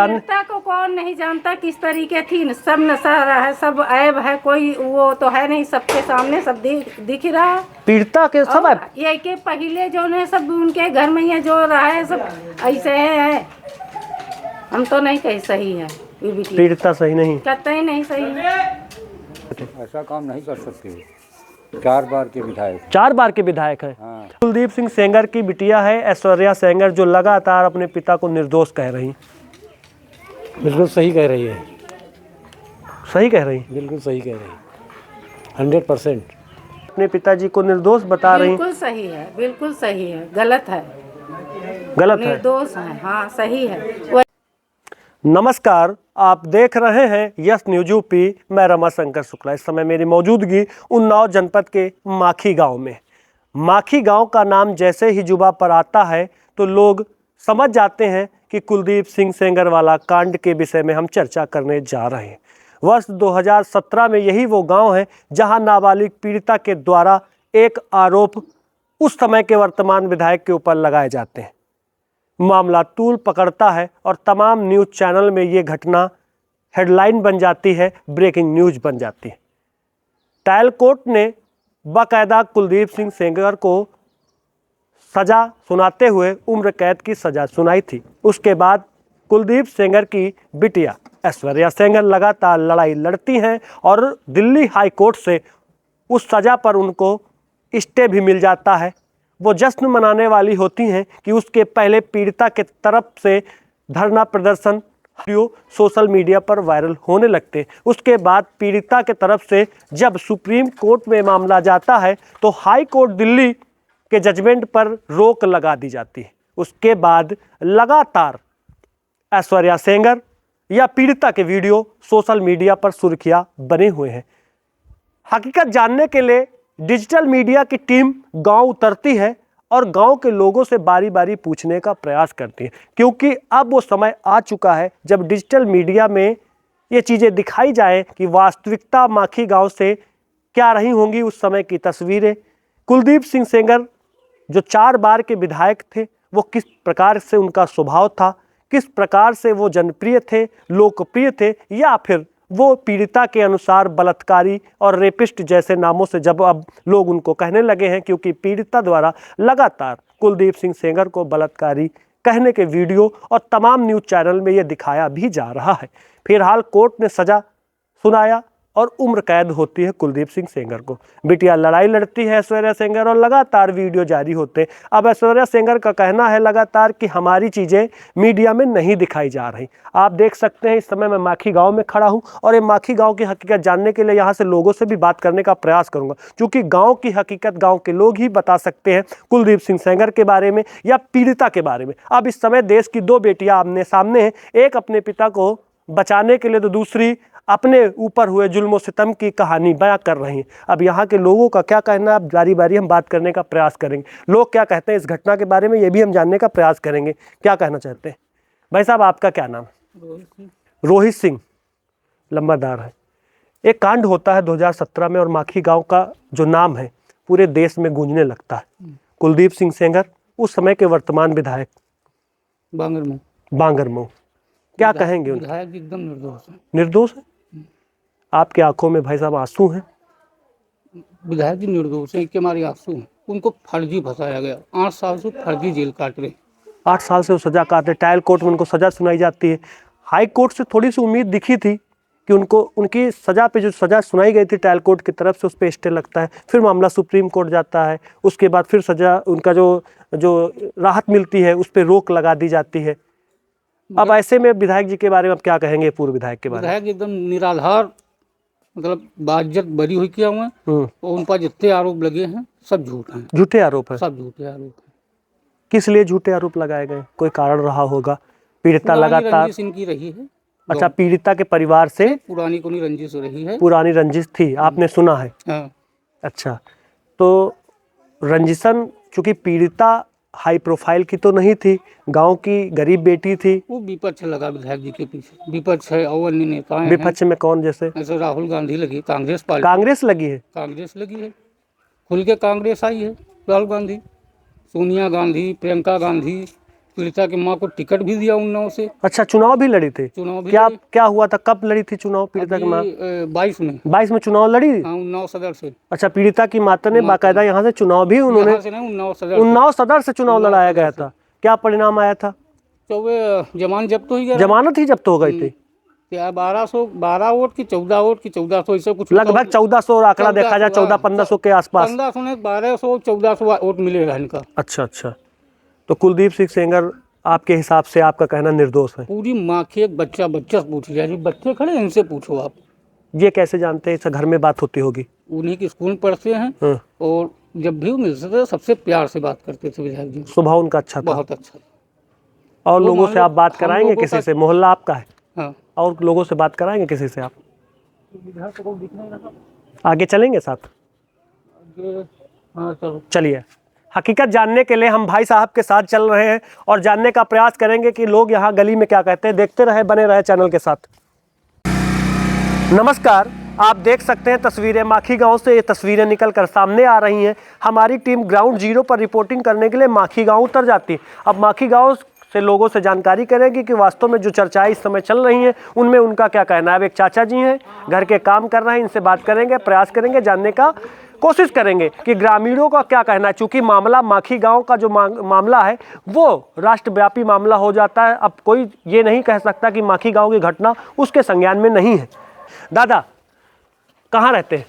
पीड़िता को कौन नहीं जानता किस तरीके थी, सब नशा रहा है, सब ऐब है, कोई वो तो है नहीं, सबके सामने सब दिख रहा है। पीड़िता के सब ये के पहले जो है सब उनके घर में ये जो रहा है सब ऐसे है। हम तो नहीं कही सही है, पीड़िता सही नहीं, कहते ही नहीं सही है। ऐसा काम नहीं कर सकते। 4 बार के विधायक, 4 बार के विधायक है। हाँ। कुलदीप सिंह सेंगर की बिटिया है ऐश्वर्या सेंगर, जो लगातार अपने पिता को निर्दोष कह रही। बिल्कुल सही कह रही है, सही कह रही, बिल्कुल सही कह रही है, 100%। अपने पिताजी को निर्दोष बता रही। बिल्कुल सही है, बिल्कुल सही है, गलत है, गलत है, निर्दोष है। हाँ सही है। नमस्कार, आप देख रहे हैं यस न्यूज यूपी। मैं रमाशंकर शुक्ला। इस समय मेरी मौजूदगी उन्नाव जनपद के माखी गांव में। माखी गांव का नाम जैसे ही जुबां पर आता है तो लोग समझ जाते हैं कि कुलदीप सिंह सेंगर वाला कांड के विषय में हम चर्चा करने जा रहे हैं। वर्ष 2017 में यही वो गांव है जहां नाबालिग पीड़िता के द्वारा एक आरोप उस समय के वर्तमान विधायक के ऊपर लगाए जाते हैं। मामला तूल पकड़ता है और तमाम न्यूज़ चैनल में ये घटना हेडलाइन बन जाती है, ब्रेकिंग न्यूज़ बन जाती है। ट्रायल कोर्ट ने बाकायदा कुलदीप सिंह सेंगर को सज़ा सुनाते हुए उम्र कैद की सज़ा सुनाई थी। उसके बाद कुलदीप सेंगर की बिटिया ऐश्वर्या सेंगर लगातार लड़ाई लड़ती हैं और दिल्ली हाई कोर्ट से उस सज़ा पर उनको स्टे भी मिल जाता है। वो जश्न मनाने वाली होती हैं कि उसके पहले पीड़िता के तरफ से धरना प्रदर्शन वीडियो सोशल मीडिया पर वायरल होने लगते। उसके बाद पीड़िता के तरफ से जब सुप्रीम कोर्ट में मामला जाता है तो हाई कोर्ट दिल्ली के जजमेंट पर रोक लगा दी जाती है। उसके बाद लगातार ऐश्वर्या सेंगर या पीड़िता के वीडियो सोशल मीडिया पर सुर्खियां बने हुए हैं। हकीकत जानने के लिए डिजिटल मीडिया की टीम गांव उतरती है और गांव के लोगों से बारी बारी पूछने का प्रयास करती है, क्योंकि अब वो समय आ चुका है जब डिजिटल मीडिया में ये चीज़ें दिखाई जाए कि वास्तविकता माखी गांव से क्या रही होंगी उस समय की तस्वीरें। कुलदीप सिंह सेंगर जो 4 बार के विधायक थे, वो किस प्रकार से उनका स्वभाव था, किस प्रकार से वो जनप्रिय थे, लोकप्रिय थे, या फिर वो पीड़िता के अनुसार बलात्कारी और रेपिस्ट जैसे नामों से जब अब लोग उनको कहने लगे हैं, क्योंकि पीड़िता द्वारा लगातार कुलदीप सिंह सेंगर को बलात्कारी कहने के वीडियो और तमाम न्यूज़ चैनल में ये दिखाया भी जा रहा है। फिलहाल कोर्ट ने सज़ा सुनाया और उम्र कैद होती है कुलदीप सिंह सेंगर को। बिटिया लड़ाई लड़ती है ऐश्वर्या सेंगर और लगातार वीडियो जारी होते हैं। अब ऐश्वर्या सेंगर का कहना है लगातार कि हमारी चीज़ें मीडिया में नहीं दिखाई जा रही। आप देख सकते हैं इस समय मैं माखी गांव में खड़ा हूं और ये माखी गांव की हकीकत जानने के लिए यहाँ से लोगों से भी बात करने का प्रयास करूँगा, क्योंकि गाँव की हकीकत गाँव के लोग ही बता सकते हैं कुलदीप सिंह सेंगर के बारे में या पीड़िता के बारे में। अब इस समय देश की 2 बेटियाँ आमने सामने हैं, एक अपने पिता को बचाने के लिए तो दूसरी अपने ऊपर हुए जुल्म सितम की कहानी बयां कर रही हैं। अब यहाँ के लोगों का क्या कहना है, अब बारी बारी हम बात करने का प्रयास करेंगे। लोग क्या कहते हैं इस घटना के बारे में, ये भी हम जानने का प्रयास करेंगे। क्या कहना चाहते हैं भाई साहब, आपका क्या नाम? रोहित सिंह लंबादार है। एक कांड होता है 2017 में और माखी गाँव का जो नाम है पूरे देश में गूंजने लगता है। कुलदीप सिंह सेंगर उस समय के वर्तमान विधायक बांगरमऊ, क्या कहेंगे? विधायक एकदम निर्दोष है। निर्दोष है? आपके आंखों में भाई साहब आंसू हैं? विधायक जी निर्दोष है, इनके हमारे आंसू हैं। उनको फर्जी फंसाया गया, 8 साल से फर्जी जेल काट रहे। 8 साल से वो सजा काटे। ट्रायल कोर्ट में उनको सजा सुनाई जाती है। हाई कोर्ट से थोड़ी सी उम्मीद दिखी थी कि उनको उनकी सजा पे जो सजा सुनाई गई थी ट्रायल कोर्ट की तरफ से उस पर स्टे लगता है, फिर मामला सुप्रीम कोर्ट जाता है, उसके बाद फिर सजा उनका जो राहत मिलती है उस पर रोक लगा दी जाती है। अब ऐसे में विधायक जी के बारे में आप क्या कहेंगे? पूर्व विधायक के बारे में? विधायक एकदम निराधार, मतलब बाज्यत बरी हुई किया हुआ है और उन पर जितने आरोप लगे हैं सब झूठ हैं। झूठे आरोप है? सब झूठे आरोप हैं। किस लिए झूठे आरोप लगाए गए? कोई कारण रहा होगा? पीड़िता लगातार रंजिश इनकी रही है। अच्छा, पीड़िता के परिवार से पुरानी कोई रंजिश रही है? पुरानी रंजिश थी, आपने सुना है? हाँ। अच्छा, तो रंजिशन चूंकि पीड़िता हाई प्रोफाइल की तो नहीं थी, गांव की गरीब बेटी थी। वो विपक्ष लगा विधायक जी के पीछे, विपक्ष है और अन्य नेता हैं। विपक्ष में कौन? जैसे राहुल गांधी लगी, कांग्रेस पार्टी। कांग्रेस लगी है? कांग्रेस लगी है, खुल के कांग्रेस आई है। राहुल गांधी, सोनिया गांधी, प्रियंका गांधी, पीड़िता की माँ को टिकट भी दिया उन्नाव से। अच्छा, चुनाव भी लड़ी थी? चुनाव भी क्या लड़ी। क्या हुआ था, कब लड़ी थी चुनाव पीड़िता की माँ? 22 में। 22 में चुनाव लड़ी? हाँ, उन्नाव सदर से। अच्छा, पीड़िता की माता ने बाकायदा यहाँ से चुनाव भी उन्होंने यहाँ से नहीं, उन्नाव सदर से। उन्नाव सदर से चुनाव लड़ाया गया था। क्या परिणाम आया था? तो वे जमानत जब्त हो ही गया। जमानत ही जब्त हो गई थी। क्या 12 वोट की 14 वोट की 1400 ऐसे कुछ लगभग 1400 आंकड़ा देखा जाए, 1400-1500 के आसपास। 1500 ने 1200 1400 वोट मिलेगा इनका। अच्छा अच्छा, तो कुलदीप सिंह सेंगर आपके हिसाब से, आपका कहना निर्दोष है? पूरी माँ के एक बच्चा से पूछ लिया जी, बच्चे खड़े हैं, इनसे पूछो आप। ये कैसे जानते हैं? इस घर में बात होती होगी? उन्हीं के स्कूल में पढ़ते हैं हाँ। और जब भी वो मिलते थे सबसे प्यार से बात करते थे विधायक जी। स्वभाव उनका अच्छा था? बहुत अच्छा। और वो लोगों मान से लो आप बात हम कराएंगे लोगों किसी का- से? मोहल्ला आपका है हाँ। और लोगों से बात कराएंगे किसी से आप? आगे चलेंगे साथ? हाँ चलो। चलिए, हकीकत जानने के लिए हम भाई साहब के साथ चल रहे हैं और जानने का प्रयास करेंगे कि लोग यहाँ गली में क्या कहते हैं। देखते रहे, बने रहे चैनल के साथ। नमस्कार, आप देख सकते हैं तस्वीरें माखी गांव से। ये तस्वीरें निकल कर सामने आ रही हैं। हमारी टीम ग्राउंड जीरो पर रिपोर्टिंग करने के लिए माखी गांव उतर जाती है। अब माखी गांव से लोगों से जानकारी करेंगे कि वास्तव में जो चर्चाएं इस समय चल रही हैं उनमें उनका क्या कहना है। अब एक चाचा जी हैं, घर के काम कर रहे हैं, इनसे बात करेंगे, प्रयास करेंगे, जानने का कोशिश करेंगे कि ग्रामीणों का क्या कहना है। चूँकि मामला माखी गांव का जो मामला है वो राष्ट्रव्यापी मामला हो जाता है। अब कोई ये नहीं कह सकता कि माखी गांव की घटना उसके संज्ञान में नहीं है। दादा कहाँ रहते हैं?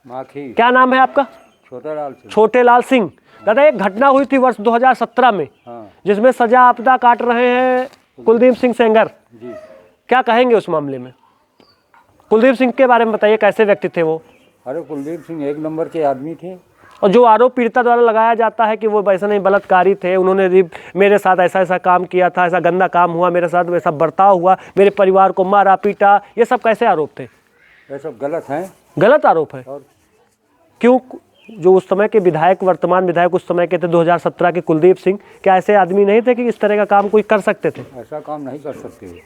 माखी। क्या नाम है आपका? छोटेलाल सिंह। छोटेलाल सिंह। दादा, एक घटना हुई थी वर्ष 2017 में, हाँ जिसमें सजा आपदा काट रहे हैं कुलदीप सिंह सेंगर जी। क्या कहेंगे उस मामले में? कुलदीप सिंह के बारे में बताइए, कैसे व्यक्ति थे वो? अरे कुलदीप सिंह एक नंबर के आदमी थे। और जो आरोप पीड़िता द्वारा लगाया जाता है कि वो वैसा नहीं, बलात्कारी थे, उन्होंने भी मेरे साथ ऐसा ऐसा काम किया था, ऐसा गंदा काम हुआ मेरे साथ, वैसा बर्ताव हुआ, मेरे परिवार को मारा पीटा, ये सब कैसे आरोप थे? ये सब गलत हैं। गलत आरोप है। और क्यों? जो उस समय के विधायक, वर्तमान विधायक उस समय के थे 2017 के कुलदीप सिंह, क्या ऐसे आदमी नहीं थे कि इस तरह का काम कोई कर सकते थे? ऐसा काम नहीं कर सकते।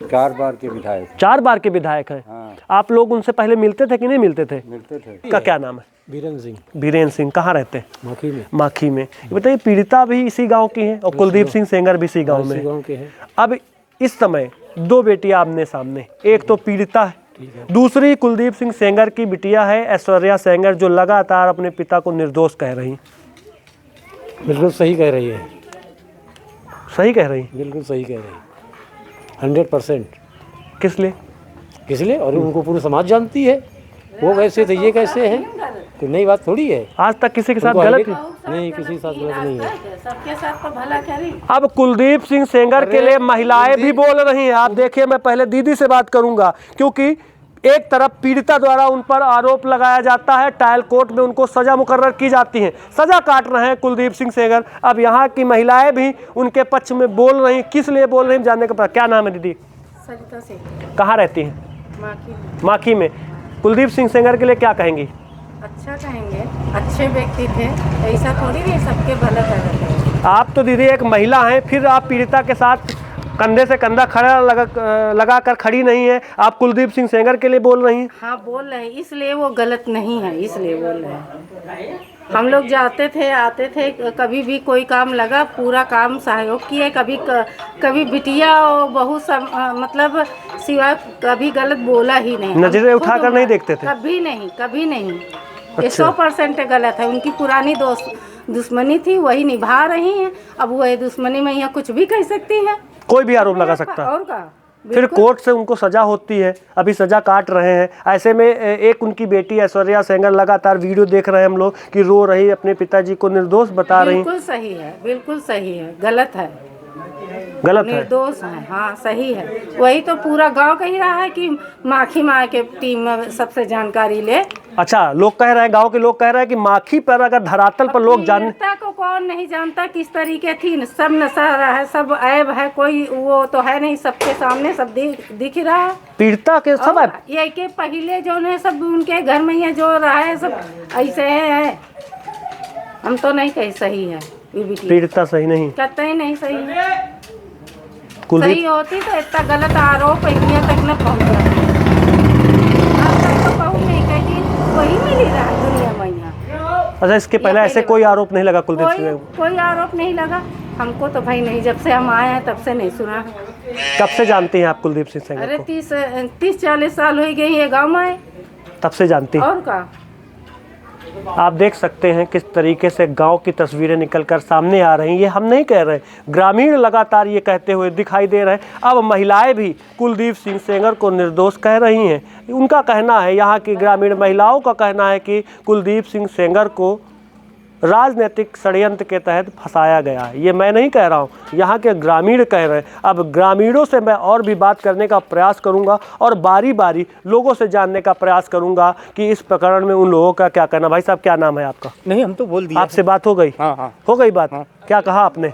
4 बार के विधायक। 4 बार के विधायक हैं। हाँ। आप लोग उनसे पहले मिलते थे कि नहीं मिलते थे? मिलते थे। का क्या नाम है? बीरेन सिंह, बीरेन सिंह। कहाँ रहते हैं? माखी में। माखी में। ये बताइए, पीड़िता भी इसी गांव की है और कुलदीप सिंह सेंगर भी इसी गांव में इसी है। गाँव के हैं। अब इस समय 2 बेटियां आमने सामने, एक तो पीड़िता है, दूसरी कुलदीप सिंह सेंगर की बिटिया है ऐश्वर्या सेंगर, जो लगातार अपने पिता को निर्दोष कह रही। बिल्कुल सही कह रही है। सही कह रही? बिल्कुल सही कह रही है। 100%। किस लिए? किस लिए? और उनको पूरी समाज जानती है। वो कैसे थे, ये कैसे हैं, कोई नई बात थोड़ी है। आज तक किसी के साथ उनको गलत नहीं, किसी के साथ गलत नहीं है। सबके साथ तो भला करी। अब कुलदीप सिंह सेंगर के लिए महिलाएं भी बोल रही हैं। आप देखिए, मैं पहले दीदी से बात करूंगा, क्योंकि एक तरफ पीड़िता द्वारा उन पर आरोप लगाया जाता है, ट्रायल कोर्ट में उनको सजा मुकर्रर की जाती है, सजा काट रहे हैं कुलदीप सिंह सेंगर। अब यहाँ की महिलाएं भी उनके पक्ष में बोल रही, किस लिए बोल रही जानने का पता। क्या नाम है दीदी? सरिता से कहाँ रहती हैं? माखी। माखी में। कुलदीप सिंह सेंगर के लिए क्या कहेंगी? अच्छा कहेंगे, अच्छे व्यक्ति थे, ऐसा थोड़ी नहीं सबके भला कर। आप तो दीदी एक महिला हैं, फिर आप पीड़िता के साथ कंधे से कंधा खड़ा लगा कर खड़ी नहीं है, आप कुलदीप सिंह सेंगर के लिए बोल रही हैं। हाँ बोल रहे हैं, इसलिए वो गलत नहीं है, इसलिए बोल रहे हैं। हम लोग जाते थे आते थे, कभी भी कोई काम लगा पूरा काम सहयोग किए, कभी बिटिया और बहू सब मतलब सिवा कभी गलत बोला ही नहीं। नजरें उठाकर नहीं देखते थे? कभी नहीं, कभी नहीं। ये 100% गलत है। उनकी पुरानी दुश्मनी थी, वही निभा रही हैं। अब वो दुश्मनी में यहाँ कुछ भी कह सकती है, कोई भी आरोप लगा सकता है। और का फिर कोर्ट से उनको सजा होती है, अभी सजा काट रहे हैं। ऐसे में एक उनकी बेटी ऐश्वर्या सेंगर, लगातार वीडियो देख रहे हैं हम लोग कि रो रही, अपने पिताजी को निर्दोष बता रही। बिल्कुल सही है, बिल्कुल सही है, गलत है, गलत है, निर्दोष है। हाँ सही है। वही तो पूरा गांव कह रहा है कि माखी माँ के टीम में सबसे जानकारी ले। अच्छा, लोग कह रहे हैं, गांव के लोग कह रहे हैं कि माखी पर अगर धरातल पर लोग जान, पीड़िता को कौन नहीं जानता किस तरीके थी, सब नशा रहा है, सब ऐब है, कोई वो तो है नहीं, सबके सामने सब दिख रहा है। पीड़िता के सब और ये के पहले जो है सब उनके घर में ये जो रहा है सब ऐसे है। हम तो नहीं कही सही है, पीड़िता सही नहीं, कहते ही नहीं सही है। कुलदीप सही होती तो इतना गलत आरोप यहाँ तक न पहुँचा। आज तक तो कहूँ नहीं कहीं वही मिली रहा दुनिया में यहाँ। अच्छा, इसके पहले ऐसे कोई आरोप नहीं लगा कुलदीप सिंह? कोई आरोप नहीं लगा। हमको तो भाई नहीं, जब से हम आए हैं तब से नहीं सुना। कब से जानती हैं आप कुलदीप सिंह सेंगर अरे को? 30-40 साल हो गई ये गांव में आए। तब से जानती हैं। और का आप देख सकते हैं किस तरीके से गांव की तस्वीरें निकलकर सामने आ रही हैं। ये हम नहीं कह रहे, ग्रामीण लगातार ये कहते हुए दिखाई दे रहे हैं। अब महिलाएं भी कुलदीप सिंह सेंगर को निर्दोष कह रही हैं। उनका कहना है, यहाँ की ग्रामीण महिलाओं का कहना है कि कुलदीप सिंह सेंगर को राजनीतिक षड्यंत्र के तहत फंसाया गया है। ये मैं नहीं कह रहा हूँ, यहाँ के ग्रामीण कह रहे हैं। अब ग्रामीणों से मैं और भी बात करने का प्रयास करूँगा और बारी बारी लोगों से जानने का प्रयास करूँगा कि इस प्रकरण में उन लोगों का क्या कहना। भाई साहब, क्या नाम है आपका? नहीं, हम तो बोल दिए। आपसे बात हो गई? हाँ हाँ, हो गई बात? क्या कहा आपने?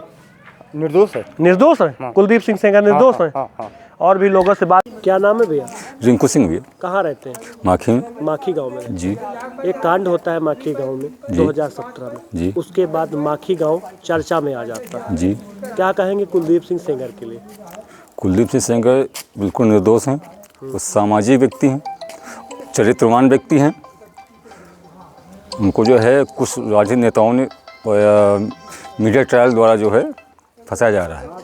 निर्दोष है। निर्दोष है? कुलदीप सिंह सेंगर निर्दोष है? हाँ हाँ। और भी लोगों से बात। क्या नाम है भैया? रिंकू सिंह भी कहाँ रहते हैं? माखी में। माखी गांव में। जी एक कांड होता है माखी गांव में 2017 में। जी। उसके बाद माखी गांव चर्चा में आ जाता है। जी। क्या कहेंगे कुलदीप सिंह सेंगर के लिए? कुलदीप सिंह सेंगर बिल्कुल निर्दोष हैं। वो सामाजिक व्यक्ति हैं, चरित्रवान व्यक्ति हैं। उनको जो है कुछ राजनीतिक नेताओं ने मीडिया ट्रायल द्वारा जो है फंसाया जा रहा है।